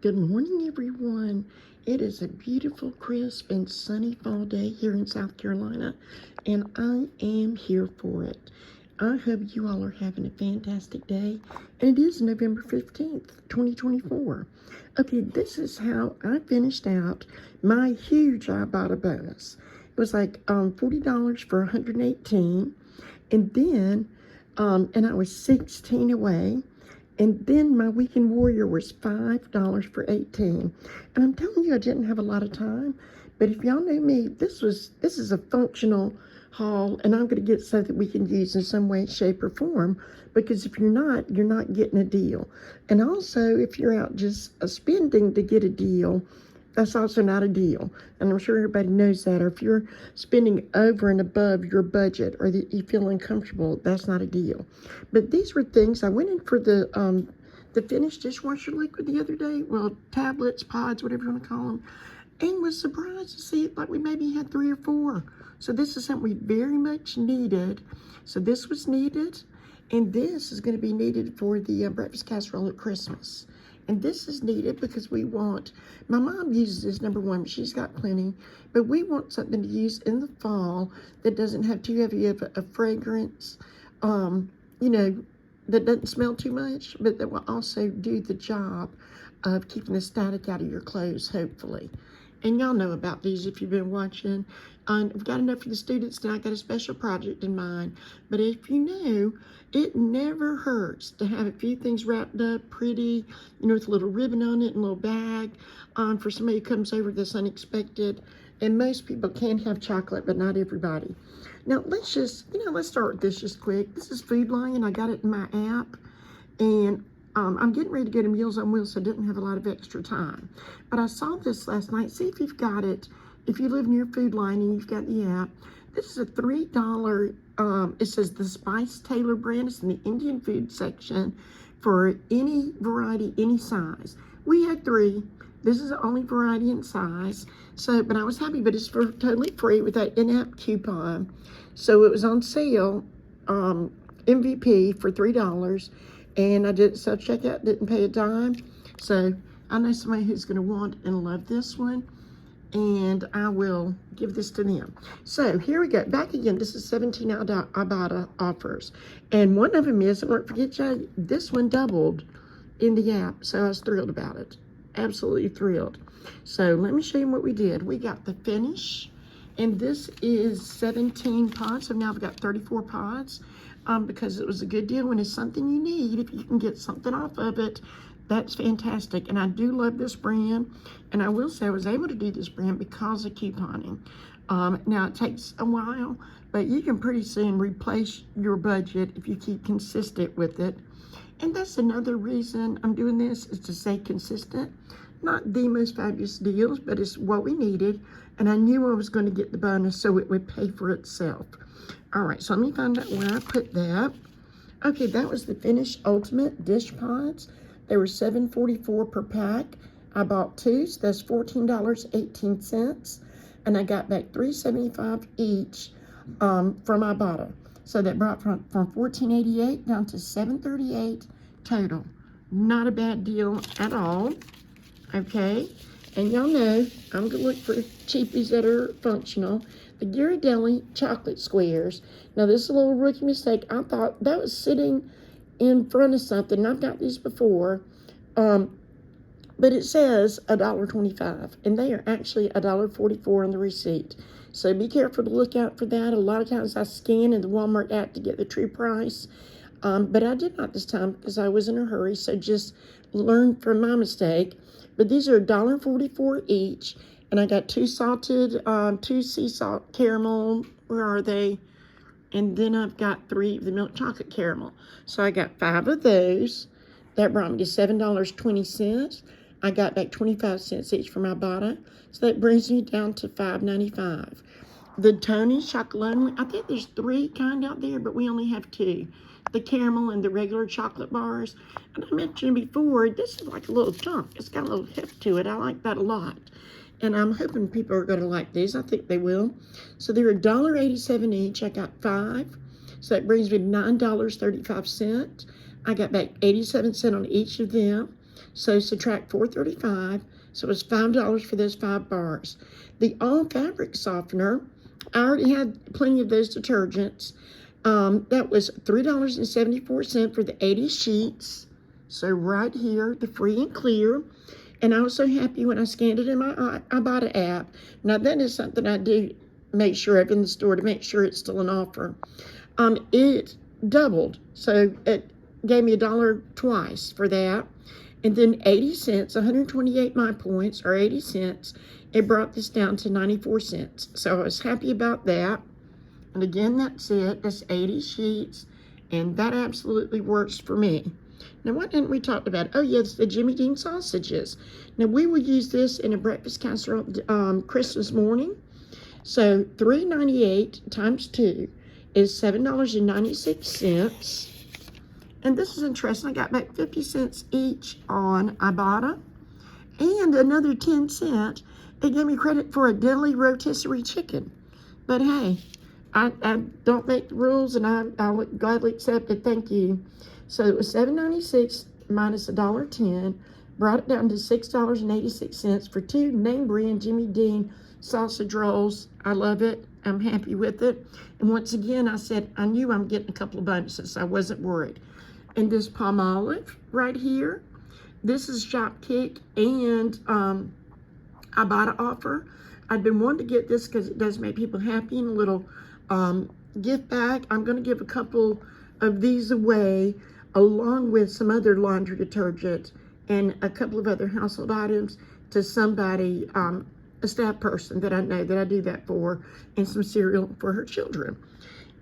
Good morning, everyone. It is a beautiful, crisp, and sunny fall day here in South Carolina, and I am here for it. I hope you all are having a fantastic day, and it is November 15th, 2024. Okay, this is how I finished out my huge Ibotta bonus. It was like $40 for 118, and then, and I was 16 away. And then my weekend warrior was $5 for 18. And I'm telling you, I didn't have a lot of time. But if y'all know me, this is a functional haul, and I'm going to get stuff that we can use in some way, shape, or form. Because if you're not getting a deal. And also, if you're out just spending to get a deal, that's also not a deal. And I'm sure everybody knows that. Or if you're spending over and above your budget or that you feel uncomfortable, that's not a deal. But these were things I went in for the finished dishwasher liquid the other day. Well, tablets, pods, whatever you want to call them. And was surprised to see like we maybe had 3 or 4. So this is something we very much needed. So this was needed. And this is going to be needed for the breakfast casserole at Christmas. And this is needed because we want, my mom uses this, number one, she's got plenty, but we want something to use in the fall that doesn't have too heavy of a fragrance, you know, that doesn't smell too much, but that will also do the job of keeping the static out of your clothes, hopefully. And y'all know about these if you've been watching. I've got enough for the students, and I got a special project in mind. But if you know, it never hurts to have a few things wrapped up pretty, you know, with a little ribbon on it and a little bag for somebody who comes over that's unexpected. And most people can have chocolate, but not everybody. Now, let's start with this just quick. This is Food Lion. I got it in my app. And I'm getting ready to go to Meals on Wheels, so I didn't have a lot of extra time. But I saw this last night. See if you've got it. If you live near Food Line and you've got the app, this is a $3. It says the Spice Taylor brand. It's in the Indian food section for any variety, any size. We had 3. This is the only variety and size. So, but I was happy, but it's for totally free with that in-app coupon. So it was on sale, MVP for $3. And I did self-checkout, didn't pay a dime. So I know somebody who's going to want and love this one. And I will give this to them. So here we go. Back again. This is 17 Ibotta offers. And one of them is, I won't forget you, this one doubled in the app. So I was thrilled about it. Absolutely thrilled. So let me show you what we did. We got the finish. And this is 17 pods. So now I've got 34 pods. Because it was a good deal. When it's something you need, if you can get something off of it, that's fantastic. And I do love this brand. And I will say I was able to do this brand because of couponing. Now it takes a while, but you can pretty soon replace your budget if you keep consistent with it. And that's another reason I'm doing this, is to stay consistent. Not the most fabulous deals, but it's what we needed. And I knew I was going to get the bonus, so it would pay for itself. All right, so let me find out where I put that. Okay, that was the Finish Ultimate Dish Pods. They were $7.44 per pack. I bought 2, so that's $14.18. And I got back $3.75 each from Ibotta. So that brought from $14.88 down to $7.38 total. Not a bad deal at all. Okay, and y'all know I'm gonna look for cheapies that are functional. The Ghirardelli chocolate squares. Now this is a little rookie mistake. I thought that was sitting in front of something. I've got these before, but it says $1.25, and they are actually $1.44 on the receipt. So be careful to look out for that. A lot of times I scan in the Walmart app to get the true price, but I did not this time because I was in a hurry. So just learn from my mistake. But these are $1.44 each. And I got 2 salted, 2 sea salt caramel. Where are they? And then I've got 3 of the milk chocolate caramel. So I got 5 of those. That brought me to $7.20. I got back 25 cents each for my Ibotta. So that brings me down to $5.95. The Tony's Chocolonely, I think there's 3 kind out there, but we only have 2. The caramel and the regular chocolate bars. And I mentioned before, this is like a little chunk. It's got a little heft to it. I like that a lot. And I'm hoping people are going to like these. I think they will. So they're $1.87 each. I got 5. So that brings me to $9.35. I got back 87 cents on each of them. So subtract $4.35. So it was $5 for those 5 bars. The all fabric softener, I already had plenty of those detergents. That was $3.74 for the 80 sheets. So right here, the free and clear. And I was so happy when I scanned it in my Ibotta app. Now that is something I do make sure of in the store to make sure it's still an offer. It doubled, so it gave me $1 twice for that. And then 80 cents, 128 my points, or 80 cents, it brought this down to 94 cents. So I was happy about that. And again, that's it. That's 80 sheets, and that absolutely works for me. Now, what didn't we talk about? Oh, yes, the Jimmy Dean sausages. Now, we will use this in a breakfast casserole Christmas morning. So $3.98 times 2 is $7.96. And this is interesting. I got back 50 cents each on Ibotta. And another 10 cents. It gave me credit for a deli rotisserie chicken. But hey, I don't make the rules, and I would gladly accept it. Thank you. So it was $7.96 minus $1.10. Brought it down to $6.86 for 2 name brand Jimmy Dean sausage rolls. I love it. I'm happy with it. And once again, I said I knew I'm getting a couple of bonuses, so I wasn't worried. And this palm olive right here, this is Shopkick and Ibotta offer. I've been wanting to get this because it does make people happy, and a little gift bag. I'm going to give a couple of these away along with some other laundry detergent and a couple of other household items to somebody, a staff person that I know that I do that for, and some cereal for her children.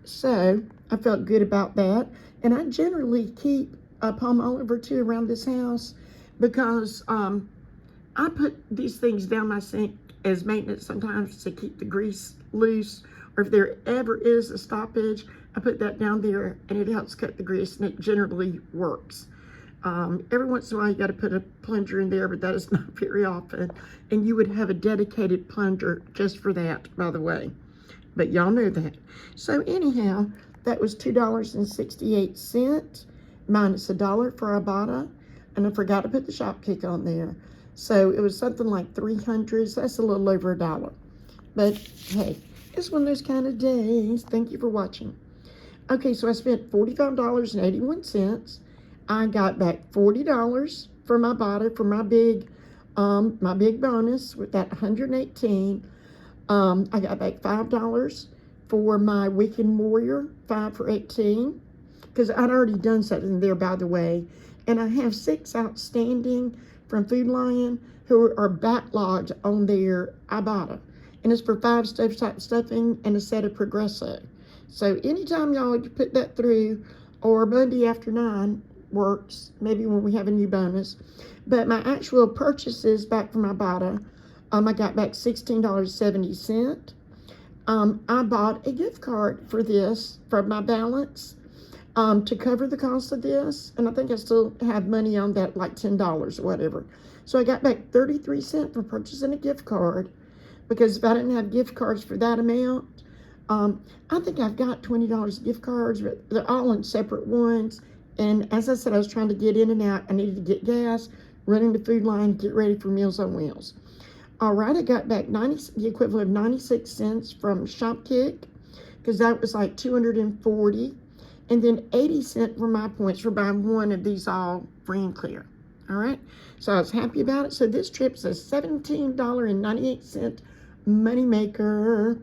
So I felt good about that. And I generally keep a palm olive or 2 around this house because I put these things down my sink as maintenance sometimes to keep the grease loose, or if there ever is a stoppage, I put that down there and it helps cut the grease, and it generally works. Every once in a while you got to put a plunger in there, but that is not very often, and you would have a dedicated plunger just for that, by the way, but y'all know that. So anyhow, that was $2.68 minus $1 for Ibotta, and I forgot to put the Shopkick on there. So it was something like 300. So that's a little over $1. But hey, it's one of those kind of days. Thank you for watching. Okay, so I spent $45.81. I got back $40 for my Ibotta for my big bonus with that 118. I got back $5 for my Weekend Warrior, 5 for 18, because I'd already done something there, by the way. And I have 6 outstanding from Food Lion who are backlogged on their Ibotta. And it's for 5 stovetop stuffing and a set of Progresso. So anytime y'all put that through, or Monday after 9 works, maybe when we have a new bonus. But my actual purchases back from Ibotta, I got back $16.70. I bought a gift card for this from my balance to cover the cost of this, and I think I still have money on that, like $10 or whatever. So I got back 33 cents for purchasing a gift card, because if I didn't have gift cards for that amount, I think I've got $20 gift cards, but they're all in separate ones. And as I said, I was trying to get in and out. I needed to get gas, running the Food Line, get ready for Meals on Wheels. All right, I got back the equivalent of 96 cents from Shopkick, because that was like 240. And then 80 cents for my points for buying one of these all free and clear. All right, so I was happy about it. So this trip's a $17.98 money maker.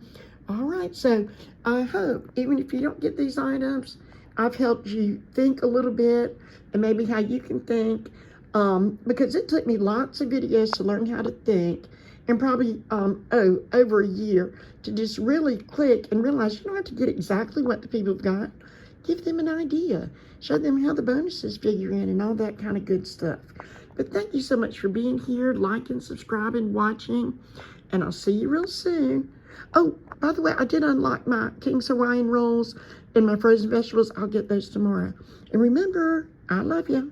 All right, so I hope, even if you don't get these items, I've helped you think a little bit, and maybe how you can think, because it took me lots of videos to learn how to think, and probably, over a year to just really click and realize you don't have to get exactly what the people have got. Give them an idea. Show them how the bonuses figure in and all that kind of good stuff. But thank you so much for being here, liking, subscribing, watching, and I'll see you real soon. Oh, by the way, I did unlock my King's Hawaiian rolls and my frozen vegetables. I'll get those tomorrow. And remember, I love you.